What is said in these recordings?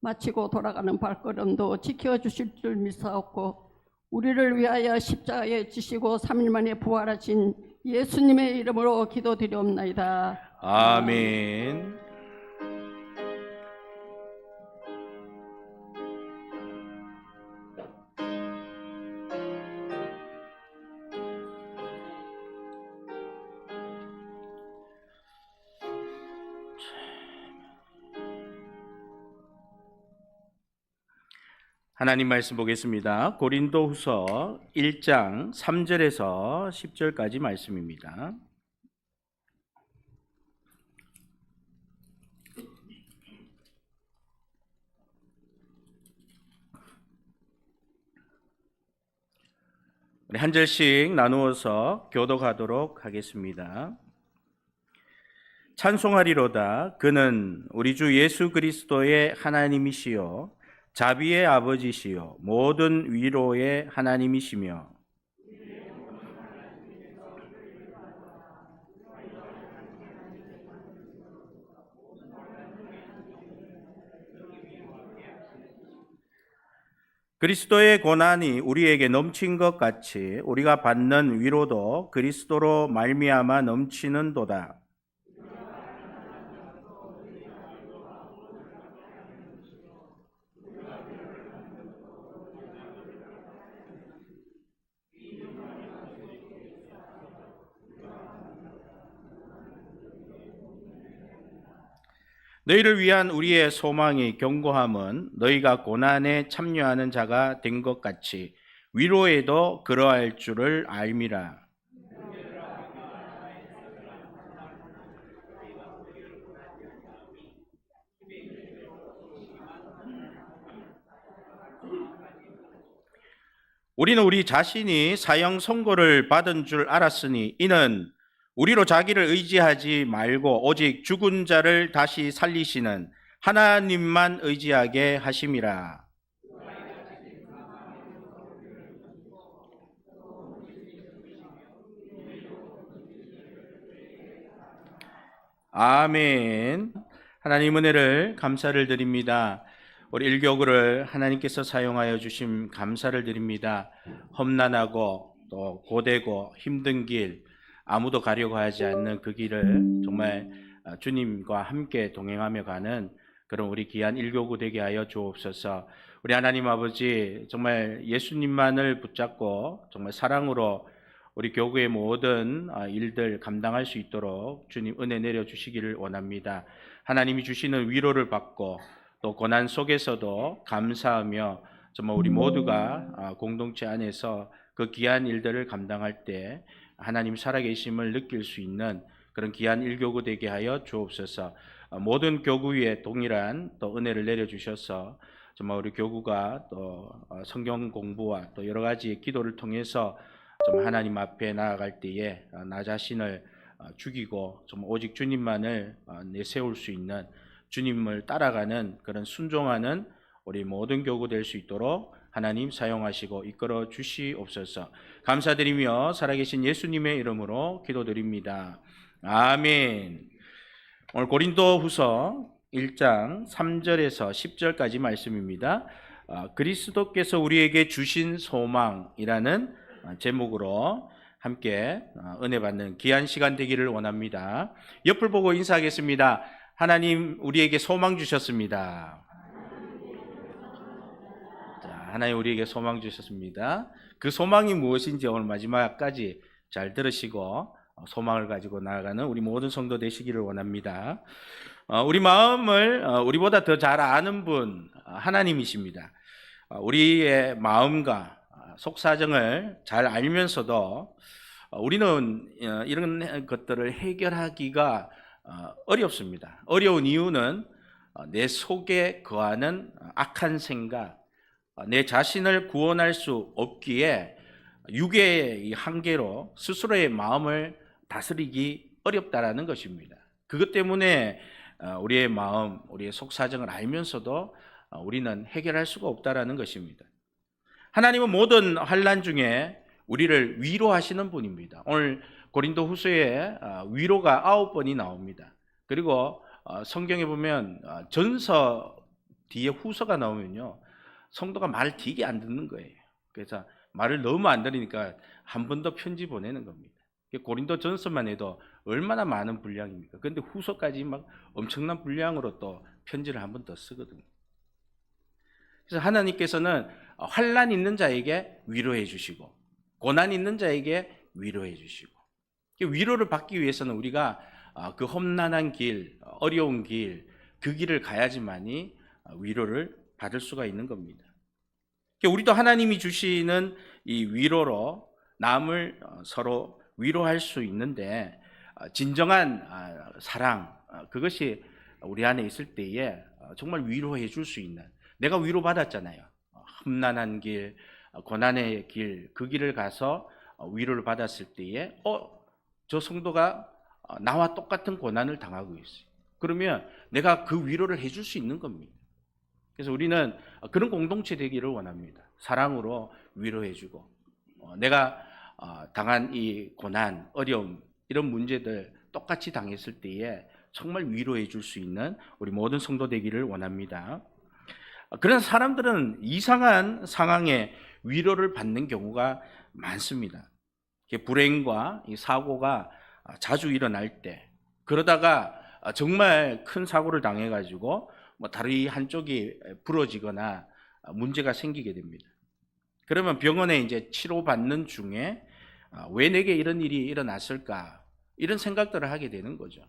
마치고 돌아가는 발걸음도 지켜주실 줄 믿사옵고 우리를 위하여 십자가에 지시고 3일 만에 부활하신 예수님의 이름으로 기도드리옵나이다. 아멘. 하나님 말씀 보겠습니다. 고린도후서 1장 3절에서 10절까지 말씀입니다. 우리 한 절씩 나누어서 교독하도록 하겠습니다. 찬송하리로다. 그는 우리 주 예수 그리스도의 하나님이시요 자비의 아버지시요 모든 위로의 하나님이시며 그리스도의 고난이 우리에게 넘친 것 같이 우리가 받는 위로도 그리스도로 말미암아 넘치는도다. 너희를 위한 우리의 소망이 견고함은 너희가 고난에 참여하는 자가 된 것 같이 위로에도 그러할 줄을 알미라. 우리는 우리 자신이 사형 선고를 받은 줄 알았으니 이는 우리로 자기를 의지하지 말고 오직 죽은 자를 다시 살리시는 하나님만 의지하게 하심이라. 아멘. 하나님 은혜를 감사를 드립니다. 우리 일교구를 하나님께서 사용하여 주심 감사를 드립니다. 험난하고 또 고되고 힘든 길, 아무도 가려고 하지 않는 그 길을 정말 주님과 함께 동행하며 가는 그런 우리 귀한 일교구 되게 하여 주옵소서. 우리 하나님 아버지 정말 예수님만을 붙잡고 정말 사랑으로 우리 교구의 모든 일들 감당할 수 있도록 주님 은혜 내려주시기를 원합니다. 하나님이 주시는 위로를 받고 또 고난 속에서도 감사하며 정말 우리 모두가 공동체 안에서 그 귀한 일들을 감당할 때 하나님 살아계심을 느낄 수 있는 그런 귀한 일교구 되게 하여 주옵소서. 모든 교구 위에 동일한 또 은혜를 내려주셔서 정말 우리 교구가 또 성경 공부와 또 여러 가지 기도를 통해서 좀 하나님 앞에 나아갈 때에 나 자신을 죽이고 좀 오직 주님만을 내세울 수 있는 주님을 따라가는 그런 순종하는 우리 모든 교구 될 수 있도록 하나님 사용하시고 이끌어 주시옵소서. 감사드리며 살아계신 예수님의 이름으로 기도드립니다. 아멘. 오늘 고린도후서 1장 3절에서 10절까지 말씀입니다. 그리스도께서 우리에게 주신 소망이라는 제목으로 함께 은혜 받는 귀한 시간 되기를 원합니다. 옆을 보고 인사하겠습니다. 하나님 우리에게 소망 주셨습니다. 하나님 우리에게 소망 주셨습니다. 그 소망이 무엇인지 오늘 마지막까지 잘 들으시고 소망을 가지고 나아가는 우리 모든 성도 되시기를 원합니다. 우리 마음을 우리보다 더 잘 아는 분 하나님이십니다. 우리의 마음과 속사정을 잘 알면서도 우리는 이런 것들을 해결하기가 어렵습니다. 어려운 이유는 내 속에 거하는 악한 생각, 내 자신을 구원할 수 없기에 육의 한계로 스스로의 마음을 다스리기 어렵다라는 것입니다. 그것 때문에 우리의 마음, 우리의 속사정을 알면서도 우리는 해결할 수가 없다라는 것입니다. 하나님은 모든 환난 중에 우리를 위로하시는 분입니다. 오늘 고린도후서에 위로가 9번이 나옵니다. 그리고 성경에 보면 전서 뒤에 후서가 나오면요, 성도가 말을 되게 안 듣는 거예요. 그래서 말을 너무 안 들으니까 한 번 더 편지 보내는 겁니다. 고린도 전서만 해도 얼마나 많은 분량입니까? 그런데 후서까지 막 엄청난 분량으로 또 편지를 한 번 더 쓰거든요. 그래서 하나님께서는 환난 있는 자에게 위로해 주시고 고난 있는 자에게 위로해 주시고, 위로를 받기 위해서는 우리가 그 험난한 길, 어려운 길, 그 길을 가야지만이 위로를 받을 수가 있는 겁니다. 우리도 하나님이 주시는 이 위로로 남을 서로 위로할 수 있는데, 진정한 사랑, 그것이 우리 안에 있을 때에 정말 위로해 줄 수 있는, 내가 위로받았잖아요. 험난한 길, 고난의 길, 그 길을 가서 위로를 받았을 때에 저 성도가 나와 똑같은 고난을 당하고 있어요. 그러면 내가 그 위로를 해줄 수 있는 겁니다. 그래서 우리는 그런 공동체 되기를 원합니다. 사랑으로 위로해주고, 내가 당한 이 고난, 어려움, 이런 문제들 똑같이 당했을 때에 정말 위로해 줄 수 있는 우리 모든 성도 되기를 원합니다. 그런 사람들은 이상한 상황에 위로를 받는 경우가 많습니다. 불행과 이 사고가 자주 일어날 때, 그러다가 정말 큰 사고를 당해가지고 다리 한쪽이 부러지거나 문제가 생기게 됩니다. 그러면 병원에 이제 치료받는 중에 왜 내게 이런 일이 일어났을까, 이런 생각들을 하게 되는 거죠.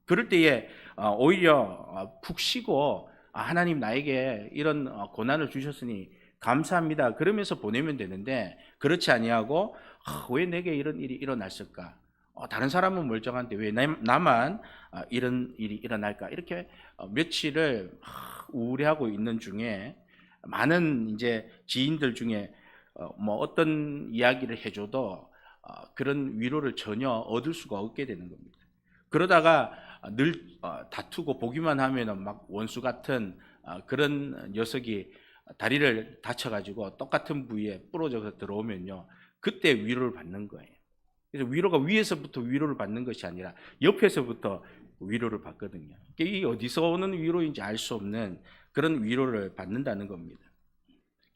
그럴 때에 오히려 푹 쉬고 하나님 나에게 이런 고난을 주셨으니 감사합니다, 그러면서 보내면 되는데, 그렇지 아니하고 왜 내게 이런 일이 일어났을까, 다른 사람은 멀쩡한데 왜 나만 이런 일이 일어날까, 이렇게 며칠을 우울해하고 있는 중에 많은 이제 지인들 중에 어떤 이야기를 해줘도 그런 위로를 전혀 얻을 수가 없게 되는 겁니다. 그러다가 늘 다투고 보기만 하면은 막 원수 같은 그런 녀석이 다리를 다쳐가지고 똑같은 부위에 부러져서 들어오면요, 그때 위로를 받는 거예요. 그래서 위로가 위에서부터 위로를 받는 것이 아니라 옆에서부터 위로를 받거든요. 이게 어디서 오는 위로인지 알 수 없는 그런 위로를 받는다는 겁니다.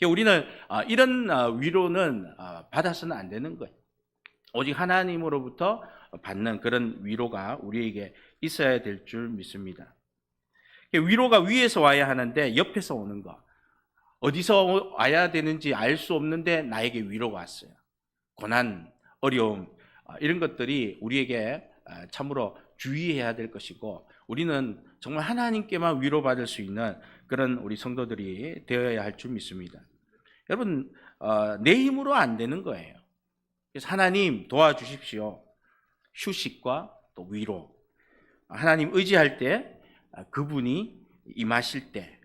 우리는 이런 위로는 받아서는 안 되는 거예요. 오직 하나님으로부터 받는 그런 위로가 우리에게 있어야 될 줄 믿습니다. 위로가 위에서 와야 하는데 옆에서 오는 거, 어디서 와야 되는지 알 수 없는데 나에게 위로가 왔어요. 고난, 어려움, 이런 것들이 우리에게 참으로 주의해야 될 것이고, 우리는 정말 하나님께만 위로받을 수 있는 그런 우리 성도들이 되어야 할 줄 믿습니다. 여러분, 내 힘으로 안 되는 거예요. 그래서 하나님 도와주십시오. 휴식과 또 위로, 하나님 의지할 때 그분이 임하실 때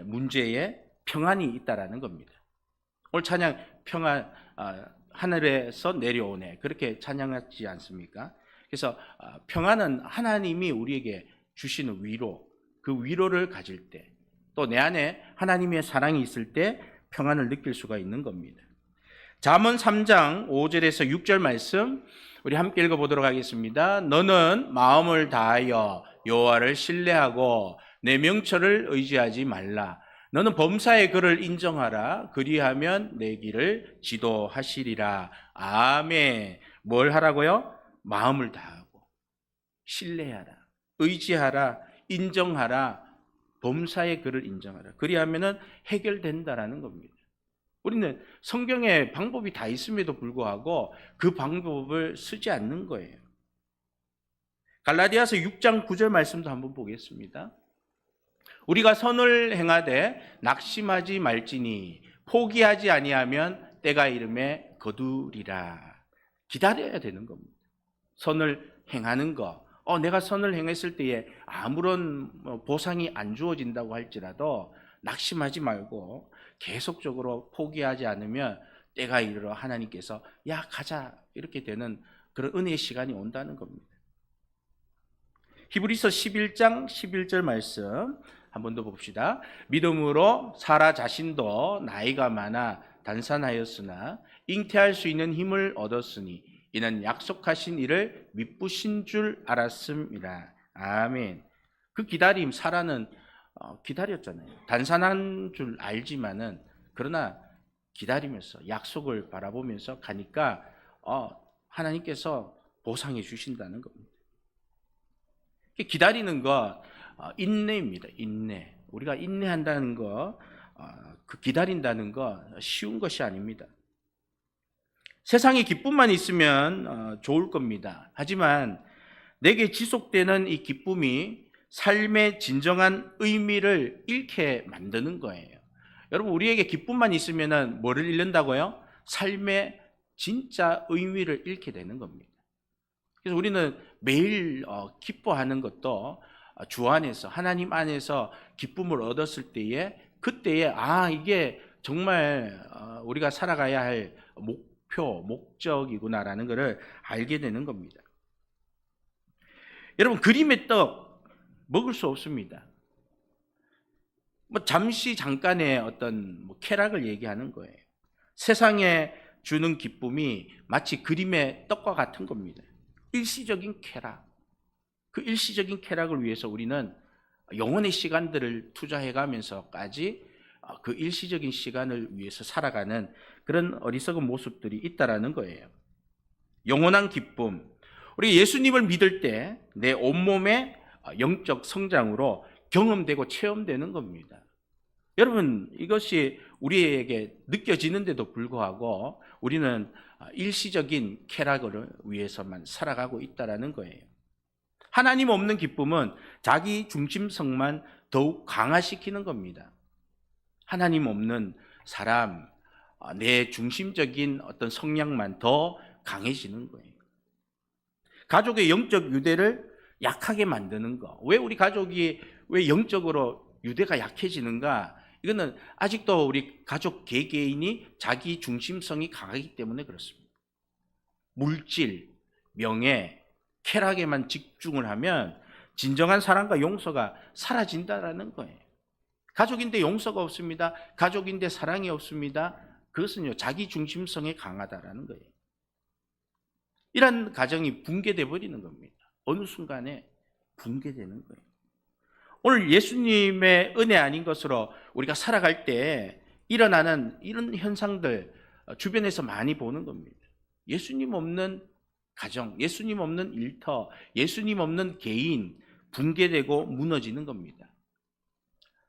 문제에 평안이 있다라는 겁니다. 오늘 찬양 평안, 하늘에서 내려오네, 그렇게 찬양하지 않습니까? 그래서 평안은 하나님이 우리에게 주시는 위로, 그 위로를 가질 때, 또 내 안에 하나님의 사랑이 있을 때 평안을 느낄 수가 있는 겁니다. 잠언 3장 5절에서 6절 말씀 우리 함께 읽어보도록 하겠습니다. 너는 마음을 다하여 여호와를 신뢰하고 내 명철을 의지하지 말라. 너는 범사의 그를 인정하라. 그리하면 내 길을 지도하시리라. 아멘. 뭘 하라고요? 마음을 다하고 신뢰하라, 의지하라, 인정하라, 범사의 그를 인정하라. 그리하면 해결된다라는 겁니다. 우리는 성경에 방법이 다 있음에도 불구하고 그 방법을 쓰지 않는 거예요. 갈라디아서 6장 9절 말씀도 한번 보겠습니다. 우리가 선을 행하되 낙심하지 말지니 포기하지 아니하면 때가 이름에 거두리라. 기다려야 되는 겁니다. 선을 행하는 거, 내가 선을 행했을 때에 아무런 보상이 안 주어진다고 할지라도 낙심하지 말고 계속적으로 포기하지 않으면 때가 이르러 하나님께서 야 가자, 이렇게 되는 그런 은혜의 시간이 온다는 겁니다. 히브리서 11장 11절 말씀 한 번 더 봅시다. 믿음으로 사라 자신도 나이가 많아 단산하였으나 잉태할 수 있는 힘을 얻었으니 이는 약속하신 이를 미쁘신 줄 알았음이라. 아멘. 그 기다림, 사라는 기다렸잖아요. 단산한 줄 알지만은 그러나 기다리면서 약속을 바라보면서 가니까 하나님께서 보상해 주신다는 겁니다. 기다리는 거 인내입니다. 인내. 우리가 인내한다는 거, 그 기다린다는 거 쉬운 것이 아닙니다. 세상에 기쁨만 있으면 좋을 겁니다. 하지만 내게 지속되는 이 기쁨이 삶의 진정한 의미를 잃게 만드는 거예요. 여러분, 우리에게 기쁨만 있으면 뭐를 잃는다고요? 삶의 진짜 의미를 잃게 되는 겁니다. 그래서 우리는 매일 기뻐하는 것도 주 안에서, 하나님 안에서 기쁨을 얻었을 때에, 그때에 이게 정말 우리가 살아가야 할 목표, 목적이구나라는 것을 알게 되는 겁니다. 여러분, 그림의 떡 먹을 수 없습니다. 잠시 잠깐의 어떤 쾌락을 얘기하는 거예요. 세상에 주는 기쁨이 마치 그림의 떡과 같은 겁니다. 일시적인 쾌락. 그 일시적인 쾌락을 위해서 우리는 영혼의 시간들을 투자해가면서까지 그 일시적인 시간을 위해서 살아가는 그런 어리석은 모습들이 있다라는 거예요. 영원한 기쁨. 우리 예수님을 믿을 때 내 온몸의 영적 성장으로 경험되고 체험되는 겁니다. 여러분, 이것이 우리에게 느껴지는데도 불구하고 우리는 일시적인 쾌락을 위해서만 살아가고 있다라는 거예요. 하나님 없는 기쁨은 자기 중심성만 더욱 강화시키는 겁니다. 하나님 없는 사람, 내 중심적인 어떤 성향만 더 강해지는 거예요. 가족의 영적 유대를 약하게 만드는 거. 왜 우리 가족이 왜 영적으로 유대가 약해지는가? 이거는 아직도 우리 가족 개개인이 자기 중심성이 강하기 때문에 그렇습니다. 물질, 명예, 쾌락에만 집중을 하면 진정한 사랑과 용서가 사라진다라는 거예요. 가족인데 용서가 없습니다. 가족인데 사랑이 없습니다. 그것은요, 자기 중심성에 강하다라는 거예요. 이런 가정이 붕괴돼 버리는 겁니다. 어느 순간에 붕괴되는 거예요. 오늘 예수님의 은혜 아닌 것으로 우리가 살아갈 때 일어나는 이런 현상들 주변에서 많이 보는 겁니다. 예수님 없는 가정, 예수님 없는 일터, 예수님 없는 개인 붕괴되고 무너지는 겁니다.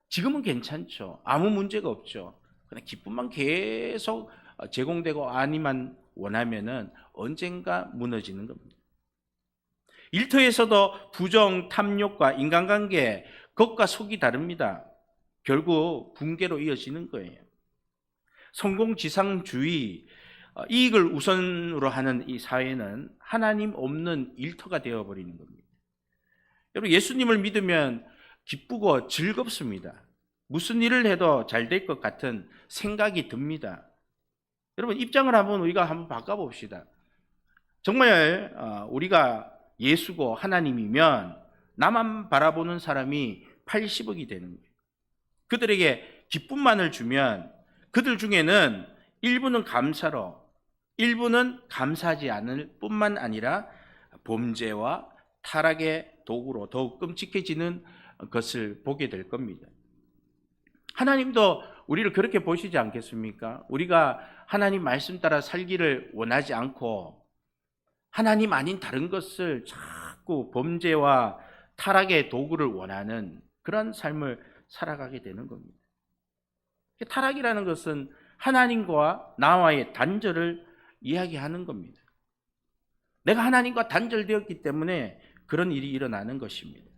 지금은 괜찮죠. 아무 문제가 없죠. 그냥 기쁨만 계속 제공되고 안위만 원하면은 언젠가 무너지는 겁니다. 일터에서도 부정, 탐욕과 인간관계, 겉과 속이 다릅니다. 결국 붕괴로 이어지는 거예요. 성공지상주의, 이익을 우선으로 하는 이 사회는 하나님 없는 일터가 되어버리는 겁니다. 여러분, 예수님을 믿으면 기쁘고 즐겁습니다. 무슨 일을 해도 잘 될 것 같은 생각이 듭니다. 여러분, 입장을 우리가 한번 바꿔봅시다. 정말 우리가 예수고 하나님이면 나만 바라보는 사람이 80억이 되는 거예요. 그들에게 기쁨만을 주면 그들 중에는 일부는 감사로, 일부는 감사하지 않을 뿐만 아니라 범죄와 타락의 도구로 더욱 끔찍해지는 것을 보게 될 겁니다. 하나님도 우리를 그렇게 보시지 않겠습니까? 우리가 하나님 말씀 따라 살기를 원하지 않고 하나님 아닌 다른 것을 자꾸 범죄와 타락의 도구를 원하는 그런 삶을 살아가게 되는 겁니다. 타락이라는 것은 하나님과 나와의 단절을 이야기하는 겁니다. 내가 하나님과 단절되었기 때문에 그런 일이 일어나는 것입니다.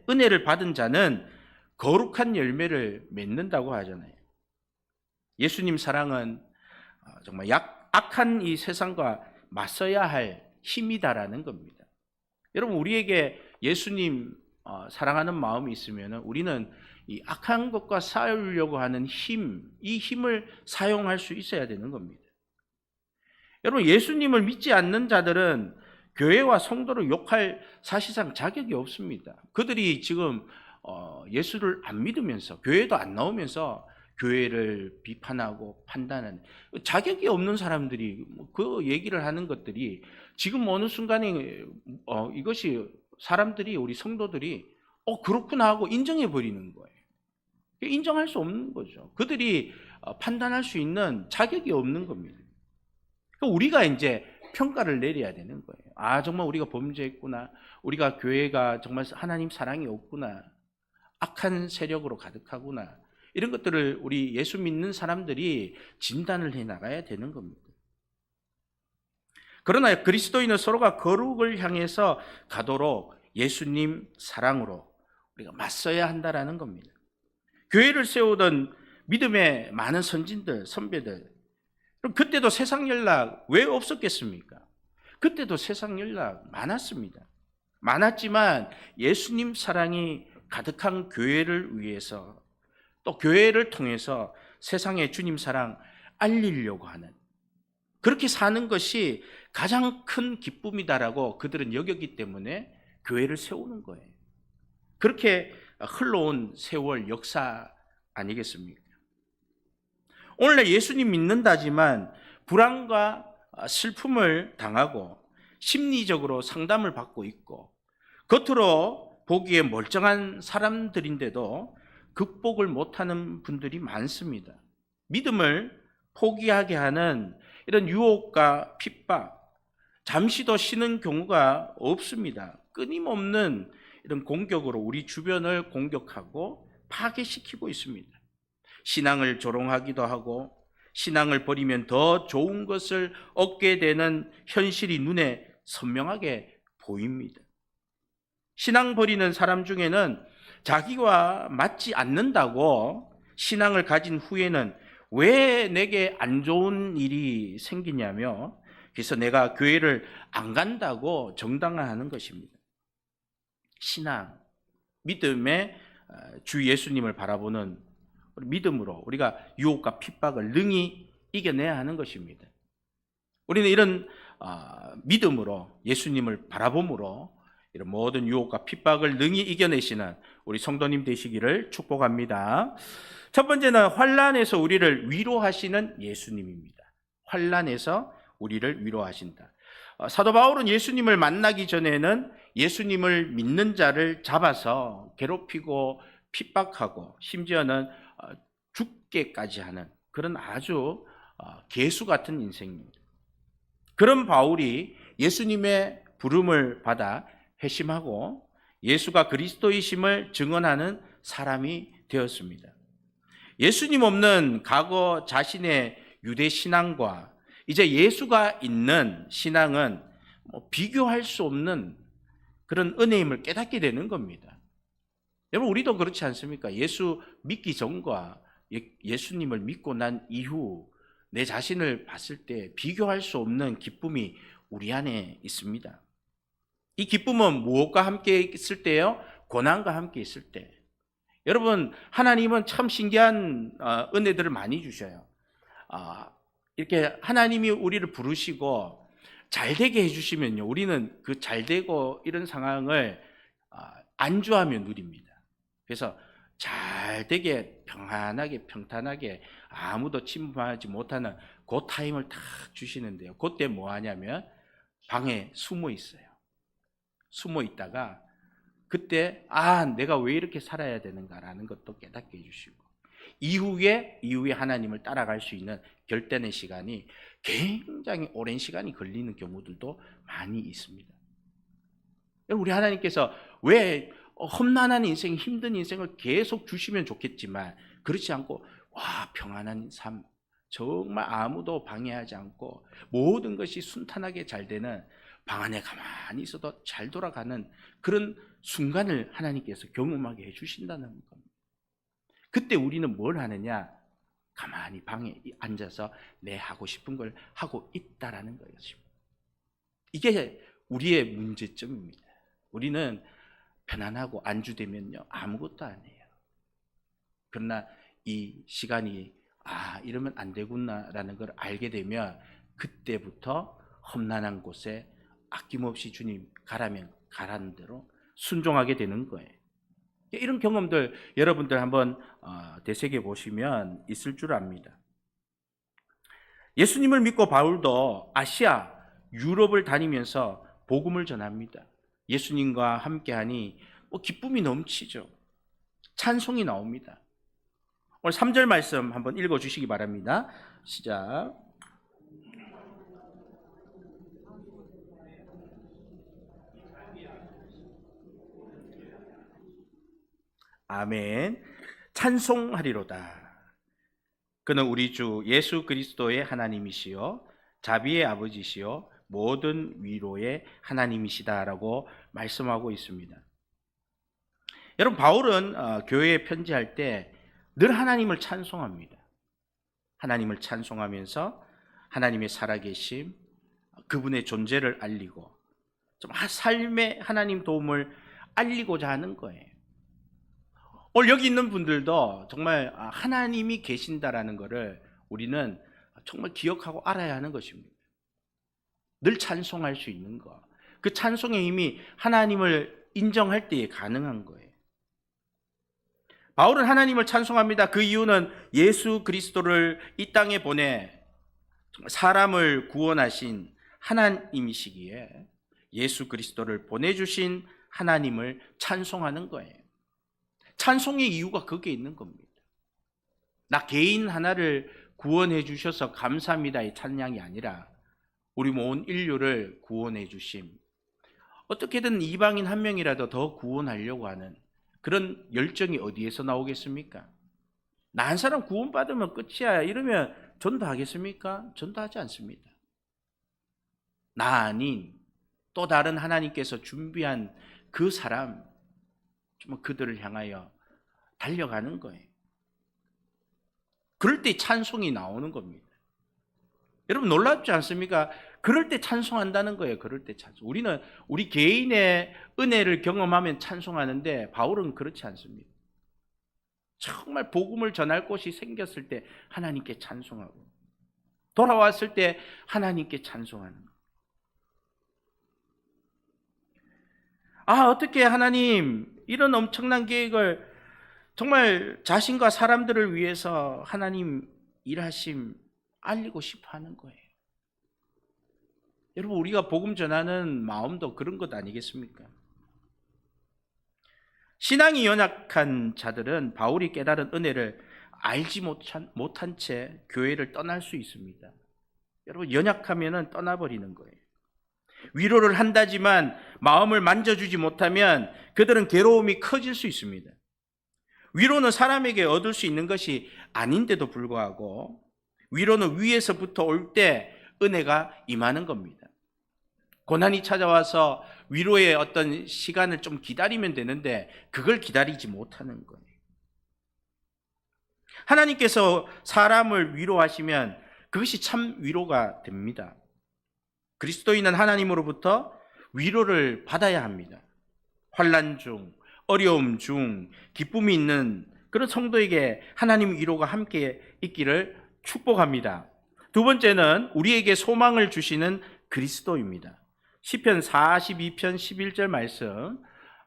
은혜를 받은 자는 거룩한 열매를 맺는다고 하잖아요. 예수님 사랑은 정말 악한 이 세상과 맞서야 할 힘이다라는 겁니다. 여러분, 우리에게 예수님 사랑하는 마음이 있으면 우리는 이 악한 것과 싸우려고 하는 이 힘을 사용할 수 있어야 되는 겁니다. 여러분, 예수님을 믿지 않는 자들은 교회와 성도를 욕할 사실상 자격이 없습니다. 그들이 지금 예수를 안 믿으면서 교회도 안 나오면서 교회를 비판하고 판단하는 자격이 없는 사람들이 그 얘기를 하는 것들이 지금 어느 순간에 이것이 사람들이, 우리 성도들이 그렇구나 하고 인정해 버리는 거예요. 인정할 수 없는 거죠. 그들이 판단할 수 있는 자격이 없는 겁니다. 그러니까 우리가 이제 평가를 내려야 되는 거예요. 정말 우리가 범죄했구나. 우리가 교회가 정말 하나님 사랑이 없구나. 악한 세력으로 가득하구나. 이런 것들을 우리 예수 믿는 사람들이 진단을 해 나가야 되는 겁니다. 그러나 그리스도인은 서로가 거룩을 향해서 가도록 예수님 사랑으로 우리가 맞서야 한다라는 겁니다. 교회를 세우던 믿음의 많은 선진들, 선배들, 그때도 세상 연락 왜 없었겠습니까? 그때도 세상 연락 많았습니다. 많았지만 예수님 사랑이 가득한 교회를 위해서, 또 교회를 통해서 세상에 주님 사랑 알리려고 하는, 그렇게 사는 것이 가장 큰 기쁨이다라고 그들은 여겼기 때문에 교회를 세우는 거예요. 그렇게 흘러온 세월 역사 아니겠습니까? 오늘날 예수님 믿는다지만 불안과 슬픔을 당하고 심리적으로 상담을 받고 있고, 겉으로 보기에 멀쩡한 사람들인데도 극복을 못하는 분들이 많습니다. 믿음을 포기하게 하는 이런 유혹과 핍박, 잠시도 쉬는 경우가 없습니다. 끊임없는 이런 공격으로 우리 주변을 공격하고 파괴시키고 있습니다. 신앙을 조롱하기도 하고, 신앙을 버리면 더 좋은 것을 얻게 되는 현실이 눈에 선명하게 보입니다. 신앙 버리는 사람 중에는 자기와 맞지 않는다고 신앙을 가진 후에는 왜 내게 안 좋은 일이 생기냐며, 그래서 내가 교회를 안 간다고 정당화하는 것입니다. 신앙, 믿음의 주 예수님을 바라보는 믿음으로 우리가 유혹과 핍박을 능히 이겨내야 하는 것입니다. 우리는 이런 믿음으로 예수님을 바라봄으로 이런 모든 유혹과 핍박을 능히 이겨내시는 우리 성도님 되시기를 축복합니다. 첫 번째는 환난에서 우리를 위로하시는 예수님입니다. 환난에서 우리를 위로하신다. 사도 바울은 예수님을 만나기 전에는 예수님을 믿는 자를 잡아서 괴롭히고 핍박하고 심지어는 죽게까지 하는 그런 아주 괴수 같은 인생입니다. 그런 바울이 예수님의 부름을 받아 회심하고 예수가 그리스도이심을 증언하는 사람이 되었습니다. 예수님 없는 과거 자신의 유대 신앙과 이제 예수가 있는 신앙은 비교할 수 없는 그런 은혜임을 깨닫게 되는 겁니다. 여러분, 우리도 그렇지 않습니까? 예수 믿기 전과 예수님을 믿고 난 이후 내 자신을 봤을 때 비교할 수 없는 기쁨이 우리 안에 있습니다. 이 기쁨은 무엇과 함께 있을 때요? 고난과 함께 있을 때. 여러분, 하나님은 참 신기한 은혜들을 많이 주셔요. 이렇게 하나님이 우리를 부르시고 잘되게 해주시면요, 우리는 그 잘되고 이런 상황을 안주하며 누립니다. 그래서 잘되게 평안하게 평탄하게 아무도 침범하지 못하는 그 타임을 딱 주시는데요, 그때 뭐 하냐면 방에 숨어 있어요. 숨어 있다가 그때 내가 왜 이렇게 살아야 되는가라는 것도 깨닫게 해주시고, 이후에 하나님을 따라갈 수 있는 결단의 시간이 굉장히 오랜 시간이 걸리는 경우들도 많이 있습니다. 우리 하나님께서 왜 험난한 인생, 힘든 인생을 계속 주시면 좋겠지만 그렇지 않고 평안한 삶, 정말 아무도 방해하지 않고 모든 것이 순탄하게 잘 되는, 방 안에 가만히 있어도 잘 돌아가는 그런 순간을 하나님께서 경험하게 해주신다는 겁니다. 그때 우리는 뭘 하느냐? 가만히 방에 앉아서 내 하고 싶은 걸 하고 있다라는 것입니다. 이게 우리의 문제점입니다. 우리는 편안하고 안주되면요, 아무것도 안 해요. 그러나 이 시간이 이러면 안 되구나라는 걸 알게 되면 그때부터 험난한 곳에 아낌없이 주님 가라면 가라는 대로 순종하게 되는 거예요. 이런 경험들 여러분들 한번 되새겨 보시면 있을 줄 압니다. 예수님을 믿고 바울도 아시아, 유럽을 다니면서 복음을 전합니다. 예수님과 함께하니 기쁨이 넘치죠. 찬송이 나옵니다. 오늘 3절 말씀 한번 읽어주시기 바랍니다. 시작. 아멘. 찬송하리로다. 그는 우리 주 예수 그리스도의 하나님이시요 자비의 아버지시요 모든 위로의 하나님이시다라고 말씀하고 있습니다. 여러분, 바울은 교회에 편지할 때 늘 하나님을 찬송합니다. 하나님을 찬송하면서 하나님의 살아계심, 그분의 존재를 알리고 좀 삶의 하나님 도움을 알리고자 하는 거예요. 오늘 여기 있는 분들도 정말 하나님이 계신다라는 것을 우리는 정말 기억하고 알아야 하는 것입니다. 늘 찬송할 수 있는 것, 그 찬송의 힘이 하나님을 인정할 때에 가능한 거예요. 바울은 하나님을 찬송합니다. 그 이유는 예수 그리스도를 이 땅에 보내 사람을 구원하신 하나님이시기에 예수 그리스도를 보내주신 하나님을 찬송하는 거예요. 찬송의 이유가 거기에 있는 겁니다. 나 개인 하나를 구원해 주셔서 감사합니다의 찬양이 아니라 우리 온 인류를 구원해 주심, 어떻게든 이방인 한 명이라도 더 구원하려고 하는 그런 열정이 어디에서 나오겠습니까? 나 한 사람 구원받으면 끝이야 이러면 전도하겠습니까? 전도하지 않습니다. 나 아닌 또 다른 하나님께서 준비한 그 사람, 정말 그들을 향하여 달려가는 거예요. 그럴 때 찬송이 나오는 겁니다. 여러분 놀랍지 않습니까? 그럴 때 찬송한다는 거예요. 그럴 때 찬송. 우리는 우리 개인의 은혜를 경험하면 찬송하는데 바울은 그렇지 않습니다. 정말 복음을 전할 곳이 생겼을 때 하나님께 찬송하고 돌아왔을 때 하나님께 찬송하는 거. 어떻게 하나님 이런 엄청난 계획을 정말 자신과 사람들을 위해서 하나님 일하심 알리고 싶어 하는 거예요. 여러분, 우리가 복음 전하는 마음도 그런 것 아니겠습니까? 신앙이 연약한 자들은 바울이 깨달은 은혜를 알지 못한 채 교회를 떠날 수 있습니다. 여러분, 연약하면 떠나버리는 거예요. 위로를 한다지만 마음을 만져주지 못하면 그들은 괴로움이 커질 수 있습니다. 위로는 사람에게 얻을 수 있는 것이 아닌데도 불구하고 위로는 위에서부터 올 때 은혜가 임하는 겁니다. 고난이 찾아와서 위로의 어떤 시간을 좀 기다리면 되는데 그걸 기다리지 못하는 거예요. 하나님께서 사람을 위로하시면 그것이 참 위로가 됩니다. 그리스도인은 하나님으로부터 위로를 받아야 합니다. 환난 중, 어려움 중 기쁨이 있는 그런 성도에게 하나님 위로가 함께 있기를 축복합니다. 두 번째는 우리에게 소망을 주시는 그리스도입니다. 시편 42편 11절 말씀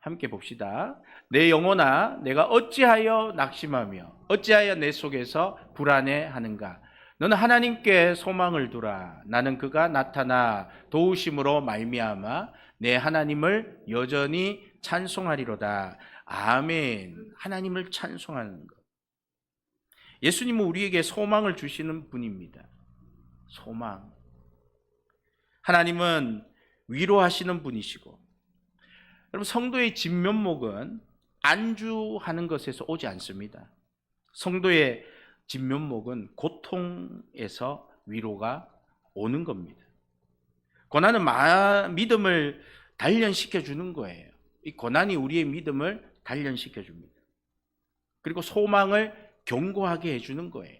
함께 봅시다. 내 영혼아 내가 어찌하여 낙심하며 어찌하여 내 속에서 불안해하는가. 너는 하나님께 소망을 두라. 나는 그가 나타나 도우심으로 말미암아 내 하나님을 여전히 찬송하리로다. 아멘. 하나님을 찬송하는 것. 예수님은 우리에게 소망을 주시는 분입니다. 소망. 하나님은 위로하시는 분이시고, 여러분 성도의 진면목은 안주하는 것에서 오지 않습니다. 성도의 진면목은 고통에서 위로가 오는 겁니다. 고난은 믿음을 단련시켜 주는 거예요. 이 고난이 우리의 믿음을 단련시켜 줍니다. 그리고 소망을 견고하게 해주는 거예요.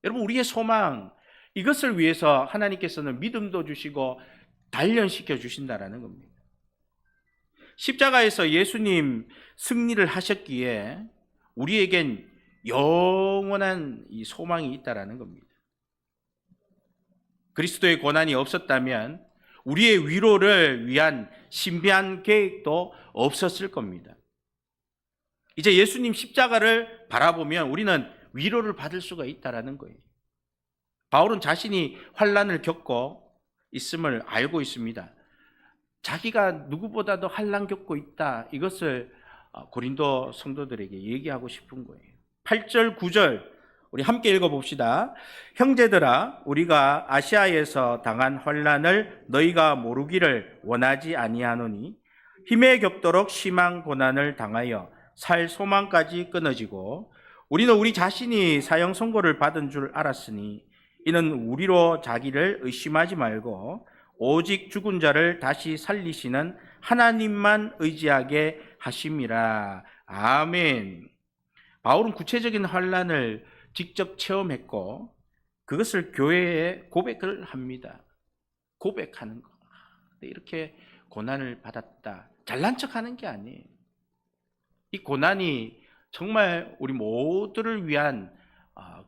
여러분 우리의 소망, 이것을 위해서 하나님께서는 믿음도 주시고 단련시켜 주신다라는 겁니다. 십자가에서 예수님 승리를 하셨기에 우리에겐 영원한 이 소망이 있다라는 겁니다. 그리스도의 고난이 없었다면 우리의 위로를 위한 신비한 계획도 없었을 겁니다. 이제 예수님 십자가를 바라보면 우리는 위로를 받을 수가 있다라는 거예요. 바울은 자신이 환난을 겪고 있음을 알고 있습니다. 자기가 누구보다도 환난 겪고 있다. 이것을 고린도 성도들에게 얘기하고 싶은 거예요. 8절, 9절 우리 함께 읽어봅시다. 형제들아, 우리가 아시아에서 당한 환난을 너희가 모르기를 원하지 아니하노니 힘에 겹도록 심한 고난을 당하여 살 소망까지 끊어지고 우리는 우리 자신이 사형 선고를 받은 줄 알았으니 이는 우리로 자기를 의심하지 말고 오직 죽은 자를 다시 살리시는 하나님만 의지하게 하심이라. 아멘. 바울은 구체적인 환난을 직접 체험했고 그것을 교회에 고백을 합니다. 고백하는 거. 이렇게 고난을 받았다. 잘난 척하는 게 아니에요. 이 고난이 정말 우리 모두를 위한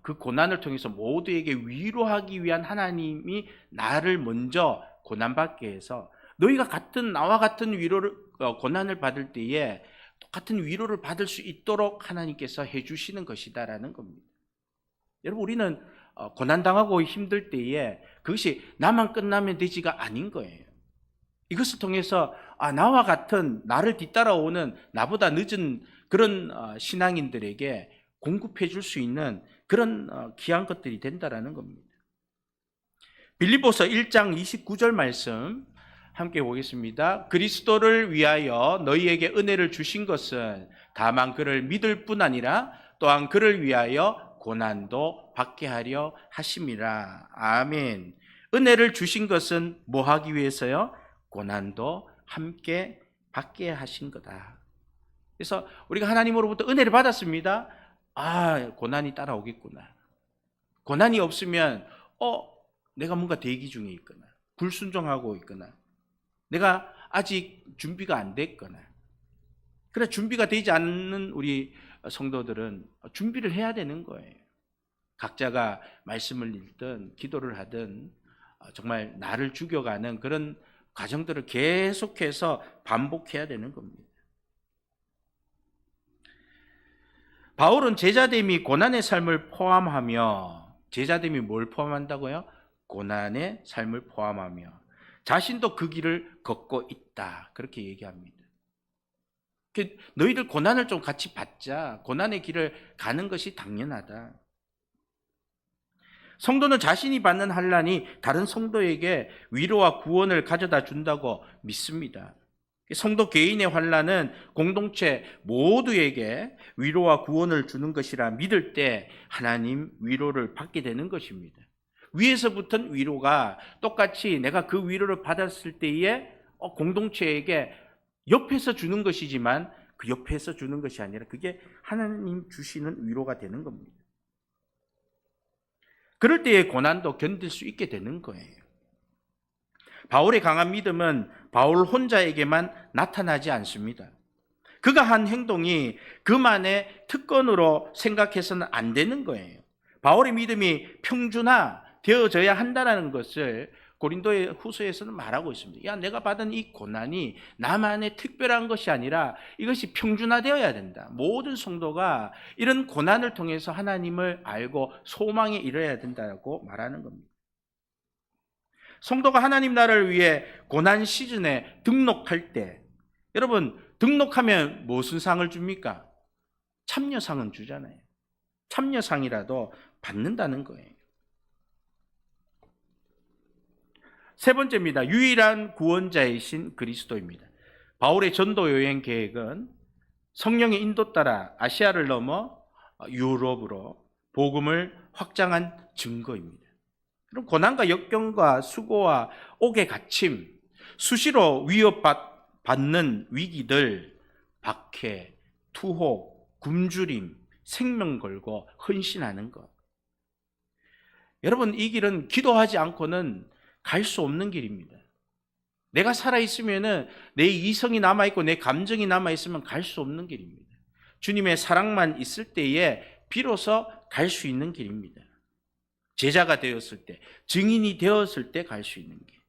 그 고난을 통해서 모두에게 위로하기 위한 하나님이 나를 먼저 고난받게 해서 너희가 나와 같은 위로를 고난을 받을 때에 똑같은 위로를 받을 수 있도록 하나님께서 해주시는 것이다라는 겁니다. 여러분, 우리는 고난당하고 힘들 때에 그것이 나만 끝나면 되지가 아닌 거예요. 이것을 통해서 나와 같은 나를 뒤따라오는 나보다 늦은 그런 신앙인들에게 공급해 줄 수 있는 그런 귀한 것들이 된다라는 겁니다. 빌립보서 1장 29절 말씀 함께 보겠습니다. 그리스도를 위하여 너희에게 은혜를 주신 것은 다만 그를 믿을 뿐 아니라 또한 그를 위하여 고난도 받게 하려 하심이라. 아멘. 은혜를 주신 것은 뭐 하기 위해서요? 고난도 함께 받게 하신 거다. 그래서 우리가 하나님으로부터 은혜를 받았습니다. 고난이 따라오겠구나. 고난이 없으면 내가 뭔가 대기 중에 있거나 불순종하고 있거나 내가 아직 준비가 안 됐거나 그래 준비가 되지 않는 우리 성도들은 준비를 해야 되는 거예요. 각자가 말씀을 읽든 기도를 하든 정말 나를 죽여가는 그런 과정들을 계속해서 반복해야 되는 겁니다. 바울은 제자됨이 고난의 삶을 포함하며 제자됨이 뭘 포함한다고요? 고난의 삶을 포함하며 자신도 그 길을 걷고 있다. 그렇게 얘기합니다. 너희들 고난을 좀 같이 받자. 고난의 길을 가는 것이 당연하다. 성도는 자신이 받는 환난이 다른 성도에게 위로와 구원을 가져다 준다고 믿습니다. 성도 개인의 환난은 공동체 모두에게 위로와 구원을 주는 것이라 믿을 때 하나님 위로를 받게 되는 것입니다. 위에서부터는 위로가 똑같이 내가 그 위로를 받았을 때에 공동체에게 옆에서 주는 것이지만 그 옆에서 주는 것이 아니라 그게 하나님 주시는 위로가 되는 겁니다. 그럴 때의 고난도 견딜 수 있게 되는 거예요. 바울의 강한 믿음은 바울 혼자에게만 나타나지 않습니다. 그가 한 행동이 그만의 특권으로 생각해서는 안 되는 거예요. 바울의 믿음이 평준화되어져야 한다는 것을 고린도의 후서에서는 말하고 있습니다. 내가 받은 이 고난이 나만의 특별한 것이 아니라 이것이 평준화되어야 된다. 모든 성도가 이런 고난을 통해서 하나님을 알고 소망에 이르러야 된다고 말하는 겁니다. 성도가 하나님 나라를 위해 고난 시즌에 등록할 때 여러분 등록하면 무슨 상을 줍니까? 참여상은 주잖아요. 참여상이라도 받는다는 거예요. 세 번째입니다. 유일한 구원자이신 그리스도입니다. 바울의 전도 여행 계획은 성령의 인도 따라 아시아를 넘어 유럽으로 복음을 확장한 증거입니다. 그럼 고난과 역경과 수고와 옥의 갇힘, 수시로 위협받는 위기들, 박해, 투옥, 굶주림, 생명 걸고 헌신하는 것. 여러분, 이 길은 기도하지 않고는 갈 수 없는 길입니다. 내가 살아있으면 내 이성이 남아있고 내 감정이 남아있으면 갈 수 없는 길입니다. 주님의 사랑만 있을 때에 비로소 갈 수 있는 길입니다. 제자가 되었을 때, 증인이 되었을 때 갈 수 있는 길.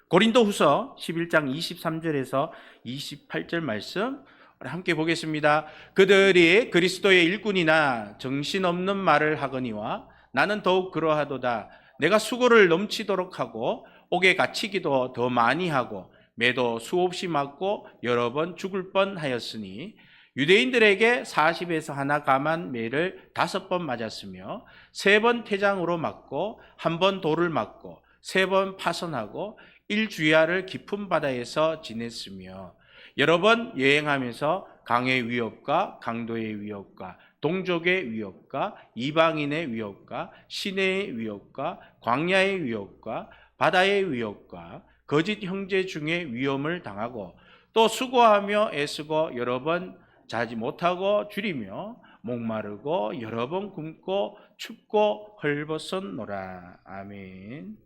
고린도후서 11장 23절에서 28절 말씀 함께 보겠습니다. 그들이 그리스도의 일꾼이나 정신없는 말을 하거니와 나는 더욱 그러하도다. 내가 수고를 넘치도록 하고 옥에 갇히기도 더 많이 하고 매도 수없이 맞고 여러 번 죽을 뻔하였으니 유대인들에게 40에서 하나 감한 매를 5번 맞았으며 3번 태장으로 맞고 1번 돌을 맞고 3번 파선하고 1주야를 깊은 바다에서 지냈으며 여러 번 여행하면서 강의 위협과 강도의 위협과 동족의 위협과 이방인의 위협과 시내의 위협과 광야의 위협과 바다의 위협과 거짓 형제 중에 위험을 당하고 또 수고하며 애쓰고 여러 번 자지 못하고 줄이며 목마르고 여러 번 굶고 춥고 헐벗었노라. 아멘.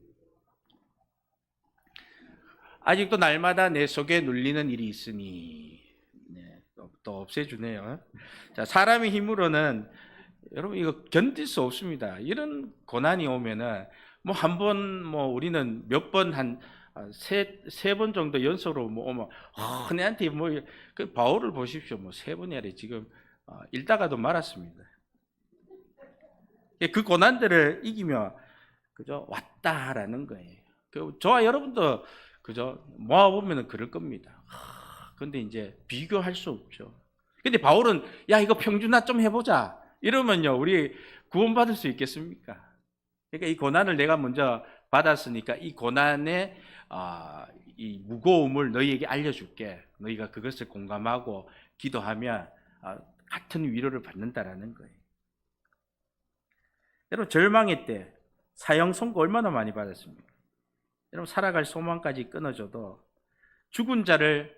아직도 날마다 내 속에 눌리는 일이 있으니 또 없애주네요. 자, 사람의 힘으로는 여러분 이거 견딜 수 없습니다. 이런 고난이 오면은 뭐 한 번 뭐 우리는 몇 번 한 세 번 정도 연속으로 뭐 오면 내한테 뭐 그 바울을 보십시오. 뭐 3번이 아니라 지금 읽다가도 말았습니다. 그 고난들을 이기며 그저 왔다라는 거예요. 저와 여러분도 그저 모아보면 그럴 겁니다. 근데 이제 비교할 수 없죠. 근데 바울은 야 이거 평준화 좀 해보자 이러면요 우리 구원받을 수 있겠습니까? 그러니까 이 고난을 내가 먼저 받았으니까 이 고난의 이 무거움을 너희에게 알려줄게. 너희가 그것을 공감하고 기도하면 같은 위로를 받는다라는 거예요. 여러분 절망의 때 사형 선고 얼마나 많이 받았습니까? 여러분 살아갈 소망까지 끊어져도 죽은 자를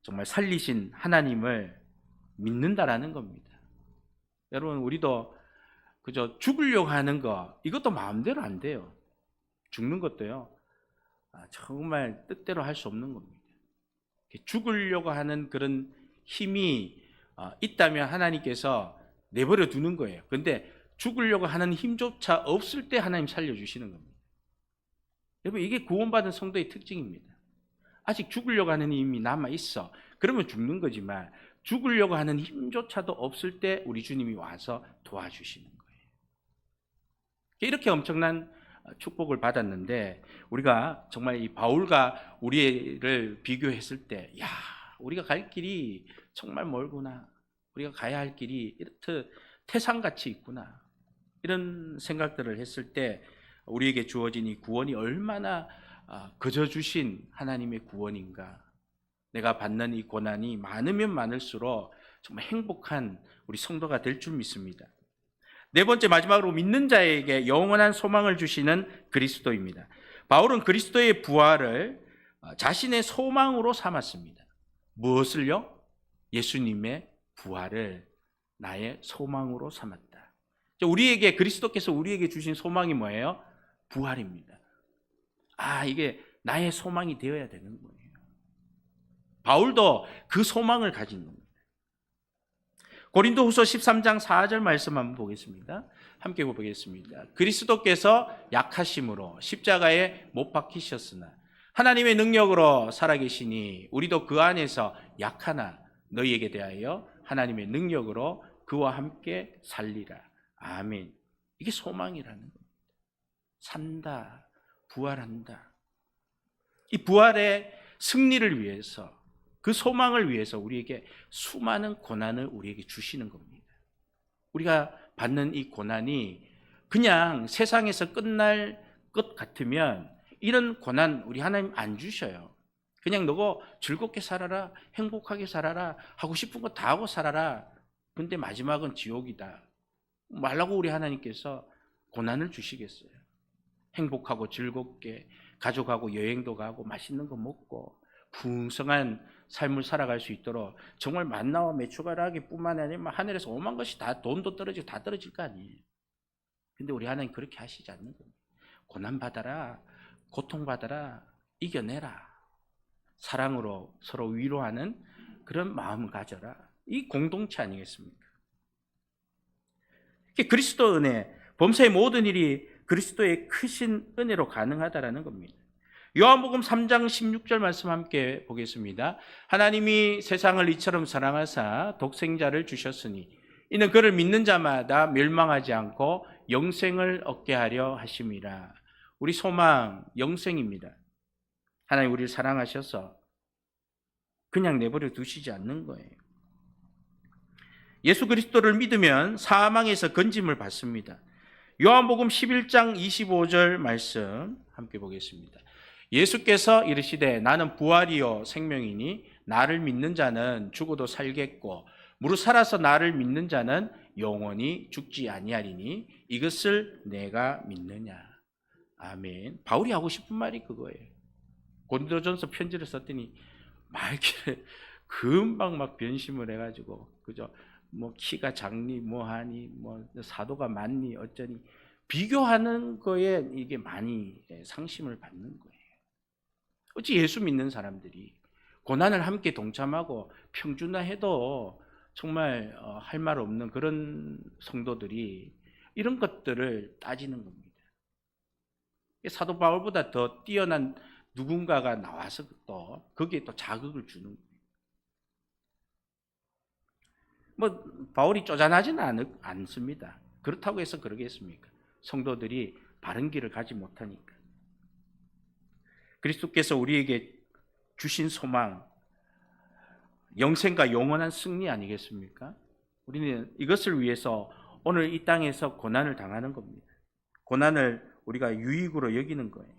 정말 살리신 하나님을 믿는다라는 겁니다. 여러분 우리도 그저 죽으려고 하는 거 이것도 마음대로 안 돼요. 죽는 것도요. 정말 뜻대로 할 수 없는 겁니다. 죽으려고 하는 그런 힘이 있다면 하나님께서 내버려 두는 거예요. 그런데 죽으려고 하는 힘조차 없을 때 하나님 살려주시는 겁니다. 여러분 이게 구원받은 성도의 특징입니다. 아직 죽으려고 하는 힘이 남아있어. 그러면 죽는 거지만 죽으려고 하는 힘조차도 없을 때 우리 주님이 와서 도와주시는 거예요. 이렇게 엄청난 축복을 받았는데 우리가 정말 이 바울과 우리를 비교했을 때 야, 우리가 갈 길이 정말 멀구나. 우리가 가야 할 길이 이렇듯 태산같이 있구나. 이런 생각들을 했을 때 우리에게 주어진 이 구원이 얼마나 거저 주신 하나님의 구원인가. 내가 받는 이 고난이 많으면 많을수록 정말 행복한 우리 성도가 될 줄 믿습니다. 4번째 마지막으로 믿는 자에게 영원한 소망을 주시는 그리스도입니다. 바울은 그리스도의 부활을 자신의 소망으로 삼았습니다. 무엇을요? 예수님의 부활을 나의 소망으로 삼았다. 우리에게 그리스도께서 우리에게 주신 소망이 뭐예요? 부활입니다. 이게 나의 소망이 되어야 되는 거예요. 바울도 그 소망을 가진 겁니다. 고린도후서 13장 4절 말씀 한번 보겠습니다. 함께 보겠습니다. 그리스도께서 약하심으로 십자가에 못 박히셨으나 하나님의 능력으로 살아계시니 우리도 그 안에서 약하나 너희에게 대하여 하나님의 능력으로 그와 함께 살리라. 아멘. 이게 소망이라는 겁니다. 산다, 부활한다. 이 부활의 승리를 위해서 그 소망을 위해서 우리에게 수많은 고난을 우리에게 주시는 겁니다. 우리가 받는 이 고난이 그냥 세상에서 끝날 것 같으면 이런 고난 우리 하나님 안 주셔요. 그냥 너가 즐겁게 살아라, 행복하게 살아라, 하고 싶은 거 다 하고 살아라. 근데 마지막은 지옥이다 말라고 우리 하나님께서 고난을 주시겠어요? 행복하고 즐겁게 가족하고 여행도 가고 맛있는 거 먹고 풍성한 삶을 살아갈 수 있도록 정말 만나와 메추가라기 뿐만 아니라 하늘에서 오만 것이 다 돈도 떨어지고 다 떨어질 거 아니에요. 근데 우리 하나님 그렇게 하시지 않는 겁니다. 고난받아라, 고통받아라, 이겨내라. 사랑으로 서로 위로하는 그런 마음을 가져라. 이 공동체 아니겠습니까? 그리스도 은혜, 범사의 모든 일이 그리스도의 크신 은혜로 가능하다라는 겁니다. 요한복음 3장 16절 말씀 함께 보겠습니다. 하나님이 세상을 이처럼 사랑하사 독생자를 주셨으니 이는 그를 믿는 자마다 멸망하지 않고 영생을 얻게 하려 하심이라. 우리 소망 영생입니다. 하나님 우리를 사랑하셔서 그냥 내버려 두시지 않는 거예요. 예수 그리스도를 믿으면 사망에서 건짐을 받습니다. 요한복음 11장 25절 말씀 함께 보겠습니다. 예수께서 이르시되 나는 부활이요 생명이니 나를 믿는 자는 죽어도 살겠고 무릇 살아서 나를 믿는 자는 영원히 죽지 아니하리니 이것을 내가 믿느냐. 아멘. 바울이 하고 싶은 말이 그거예요. 고린도전서 편지를 썼더니 말기를 금방 막 변심을 해가지고 그죠? 뭐 키가 작니 뭐하니 뭐 사도가 많니 어쩌니 비교하는 거에 이게 많이 상심을 받는 거예요. 어찌 예수 믿는 사람들이 고난을 함께 동참하고 평준화해도 정말 할 말 없는 그런 성도들이 이런 것들을 따지는 겁니다. 사도 바울보다 더 뛰어난 누군가가 나와서 또 거기에 또 자극을 주는 거예요. 뭐 바울이 쪼잔하지는 않습니다. 그렇다고 해서 그러겠습니까? 성도들이 바른 길을 가지 못하니까. 그리스도께서 우리에게 주신 소망, 영생과 영원한 승리 아니겠습니까? 우리는 이것을 위해서 오늘 이 땅에서 고난을 당하는 겁니다. 고난을 우리가 유익으로 여기는 거예요.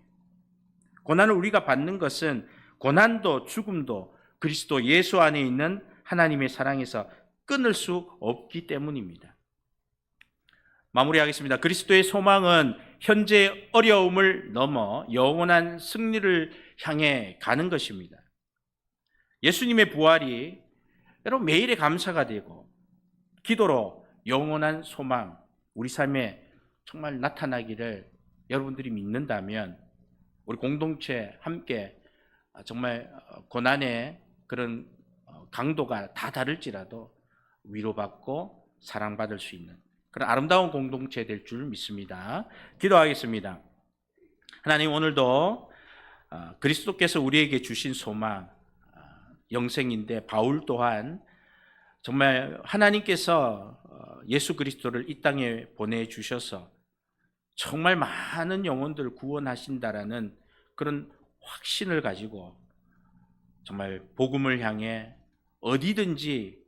고난을 우리가 받는 것은 고난도 죽음도 그리스도 예수 안에 있는 하나님의 사랑에서 끊을 수 없기 때문입니다. 마무리하겠습니다. 그리스도의 소망은 현재 어려움을 넘어 영원한 승리를 향해 가는 것입니다. 예수님의 부활이 여러분 매일의 감사가 되고 기도로 영원한 소망 우리 삶에 정말 나타나기를 여러분들이 믿는다면 우리 공동체 함께 정말 고난의 그런 강도가 다 다를지라도 위로받고 사랑받을 수 있는 그런 아름다운 공동체 될 줄 믿습니다. 기도하겠습니다. 하나님 오늘도 그리스도께서 우리에게 주신 소망 영생인데 바울 또한 정말 하나님께서 예수 그리스도를 이 땅에 보내주셔서 정말 많은 영혼들을 구원하신다라는 그런 확신을 가지고 정말 복음을 향해 어디든지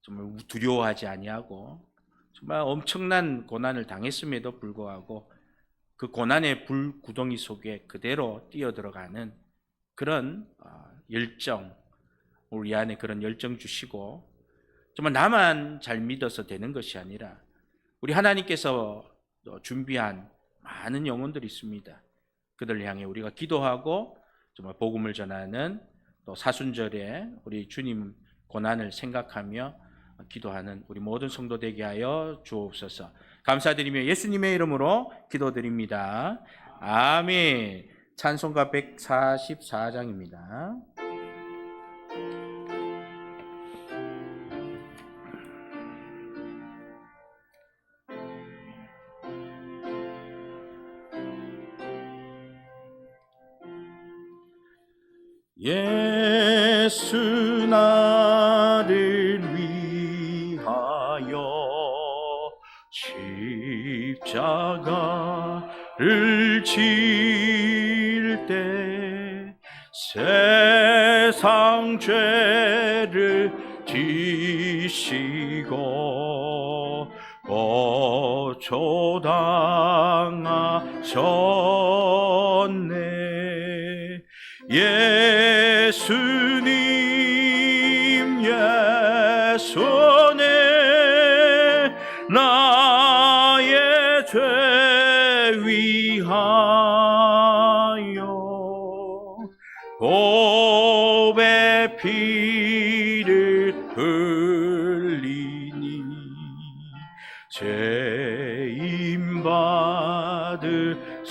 정말 두려워하지 아니하고 정말 엄청난 고난을 당했음에도 불구하고 그 고난의 불구덩이 속에 그대로 뛰어들어가는 그런 열정, 우리 안에 그런 열정 주시고 정말 나만 잘 믿어서 되는 것이 아니라 우리 하나님께서 준비한 많은 영혼들이 있습니다. 그들을 향해 우리가 기도하고 정말 복음을 전하는 또 사순절에 우리 주님 고난을 생각하며 기도하는 우리 모든 성도 되게 하여 주옵소서. 감사드리며 예수님의 이름으로 기도드립니다. 아멘. 찬송가 144장입니다. 예수 나를 위하여 십자가를 질 때 세상 죄를 지시고 고초당하셨네. 예수님 손에 나의 죄 위하여 곱의 피를 흘리니 죄인 받으소서.